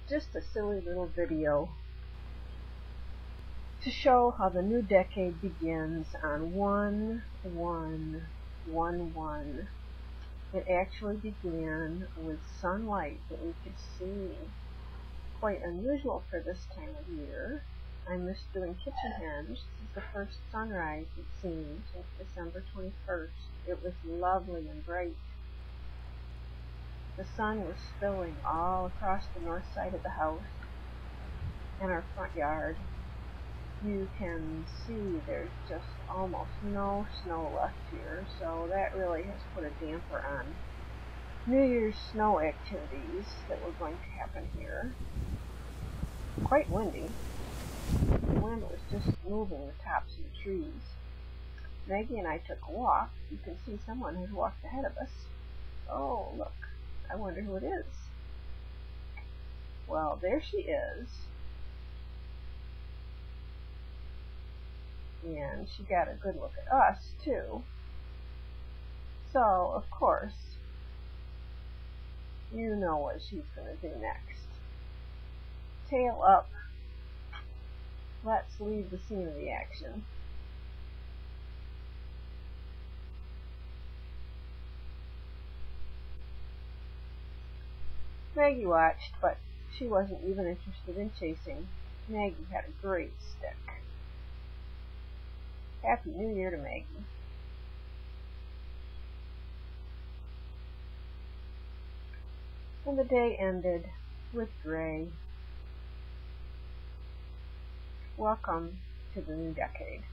just a silly little video to show how the new decade begins on 1/1/11. It actually began with sunlight that we could see. Quite unusual for this time of year. I missed doing Kitchenhenge. This is the first sunrise it seems since December 21st. It was lovely and bright. The sun was spilling all across the north side of the house and our front yard. You can see there's just almost no snow left here, so that really has put a damper on New Year's snow activities that were going to happen here. Quite windy. The wind was just moving the tops of the trees. Maggie and I took a walk. You can see someone has walked ahead of us. Oh, look. I wonder who it is. Well, there she is. And she got a good look at us, too. So, of course, you know what she's going to do next. Tail up. Let's leave the scene of the action. Maggie watched, but she wasn't even interested in chasing. Maggie had a great stick. Happy New Year to Maggie. And the day ended with gray. Welcome to the new decade.